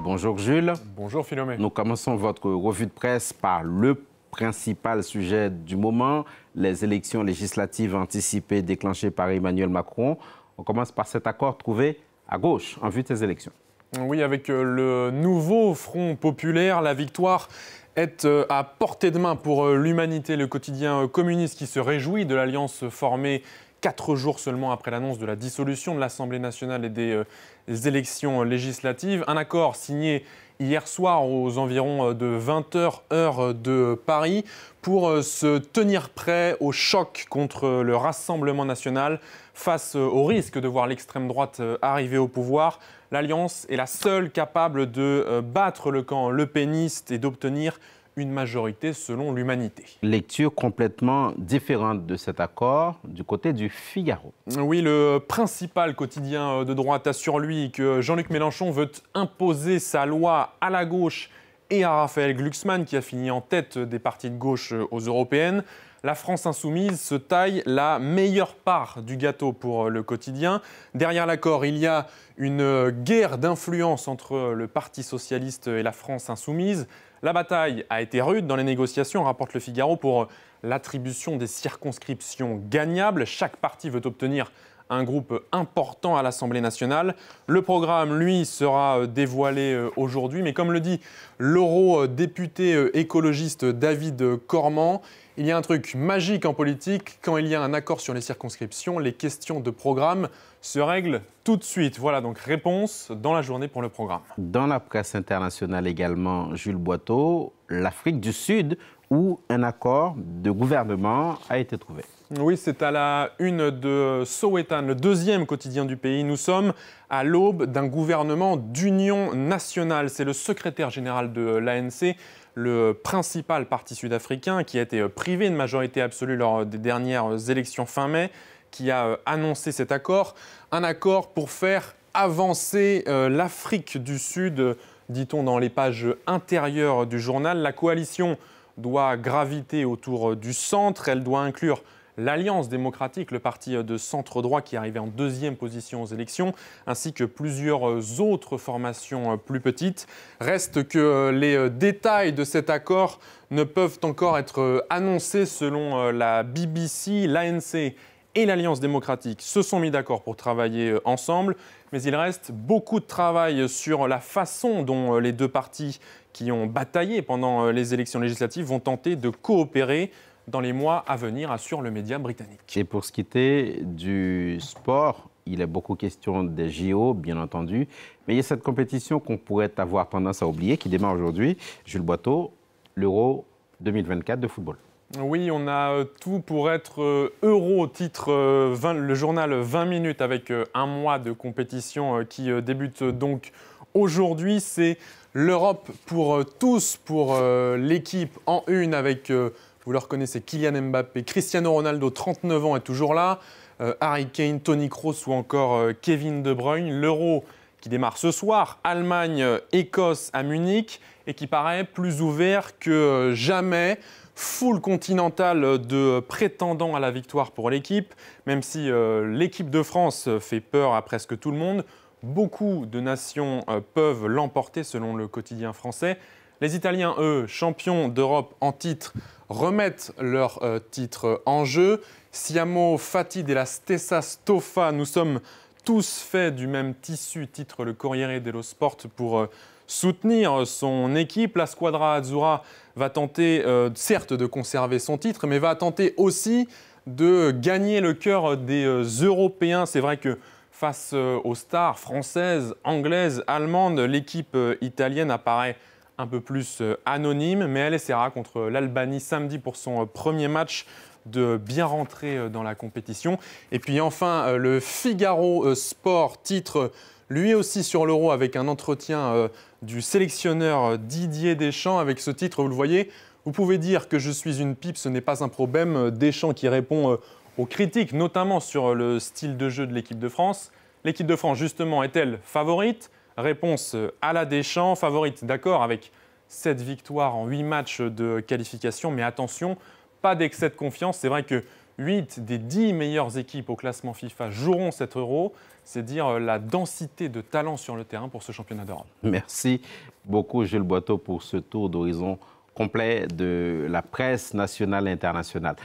Bonjour Jules. Bonjour Philomé. Nous commençons votre revue de presse par le principal sujet du moment, les élections législatives anticipées déclenchées par Emmanuel Macron. On commence par cet accord trouvé à gauche en vue de ces élections. Oui, avec le nouveau Front populaire, la victoire est à portée de main pour l'Humanité, le quotidien communiste qui se réjouit de l'alliance formée 4 jours seulement après l'annonce de la dissolution de l'Assemblée nationale et des élections législatives. Un accord signé hier soir aux environs de 20h, heure de Paris, pour se tenir prêt au choc contre le Rassemblement national face au risque de voir l'extrême droite arriver au pouvoir. L'Alliance est la seule capable de battre le camp lepéniste et d'obtenir une majorité selon l'Humanité. Lecture complètement différente de cet accord du côté du Figaro. Oui, le principal quotidien de droite a sur lui que Jean-Luc Mélenchon veut imposer sa loi à la gauche et à Raphaël Glucksmann, qui a fini en tête des partis de gauche aux européennes. La France insoumise se taille la meilleure part du gâteau pour le quotidien. Derrière l'accord, il y a une guerre d'influence entre le Parti socialiste et la France insoumise. La bataille a été rude dans les négociations, rapporte le Figaro, pour l'attribution des circonscriptions gagnables. Chaque parti veut obtenir un groupe important à l'Assemblée nationale. Le programme, lui, sera dévoilé aujourd'hui. Mais comme le dit l'eurodéputé écologiste David Cormand, il y a un truc magique en politique. Quand il y a un accord sur les circonscriptions, les questions de programme se règlent tout de suite. Voilà donc réponse dans la journée pour le programme. Dans la presse internationale également, Jules Boiteau, l'Afrique du Sud, où un accord de gouvernement a été trouvé. Oui, c'est à la une de Sowetan, le deuxième quotidien du pays. Nous sommes à l'aube d'un gouvernement d'union nationale. C'est le secrétaire général de l'ANC, le principal parti sud-africain, qui a été privé de majorité absolue lors des dernières élections fin mai, qui a annoncé cet accord. Un accord pour faire avancer l'Afrique du Sud, dit-on dans les pages intérieures du journal. La coalition doit graviter autour du centre. Elle doit inclure l'Alliance démocratique, le parti de centre-droit qui est arrivé en deuxième position aux élections, ainsi que plusieurs autres formations plus petites. Reste que les détails de cet accord ne peuvent encore être annoncés selon la BBC. L'ANC et l'Alliance démocratique se sont mis d'accord pour travailler ensemble, mais il reste beaucoup de travail sur la façon dont les deux partis qui ont bataillé pendant les élections législatives vont tenter de coopérer dans les mois à venir, assure le média britannique. Et pour ce qui était du sport, il est beaucoup question des JO, bien entendu, mais il y a cette compétition qu'on pourrait avoir tendance à oublier, qui démarre aujourd'hui. Jules Boiteau, l'Euro 2024 de football. Oui, on a tout pour être Euro, titre le journal 20 minutes avec un mois de compétition qui débute donc aujourd'hui. C'est l'Europe pour tous, pour l'équipe en une avec... Vous le reconnaissez, Kylian Mbappé, Cristiano Ronaldo, 39 ans, est toujours là. Harry Kane, Toni Kroos ou encore Kevin De Bruyne. L'Euro qui démarre ce soir, Allemagne-Écosse à Munich et qui paraît plus ouvert que jamais. Full continental de prétendants à la victoire pour l'équipe. Même si l'équipe de France fait peur à presque tout le monde, beaucoup de nations peuvent l'emporter selon le quotidien français. Les Italiens, eux, champions d'Europe en titre, remettent leur titre en jeu. Siamo, Fatih et la Stessa Stoffa, nous sommes tous faits du même tissu, titre le Corriere dello Sport, pour soutenir son équipe. La Squadra Azzurra va tenter, certes, de conserver son titre, mais va tenter aussi de gagner le cœur des Européens. C'est vrai que face aux stars françaises, anglaises, allemandes, l'équipe italienne apparaît un peu plus anonyme, mais elle essaiera contre l'Albanie samedi pour son premier match de bien rentrer dans la compétition. Et puis enfin, le Figaro Sport titre lui aussi sur l'Euro avec un entretien du sélectionneur Didier Deschamps. Avec ce titre, vous le voyez, vous pouvez dire que je suis une pipe, ce n'est pas un problème. Deschamps qui répond aux critiques, notamment sur le style de jeu de l'équipe de France. L'équipe de France, justement, est-elle favorite ? Réponse à la Deschamps, favorite, d'accord, avec 7 victoires en 8 matchs de qualification. Mais attention, pas d'excès de confiance. C'est vrai que 8 des 10 meilleures équipes au classement FIFA joueront cet Euro. c'est dire la densité de talent sur le terrain pour ce championnat d'Europe. Merci beaucoup, Jules Boiteau, pour ce tour d'horizon complet de la presse nationale et internationale.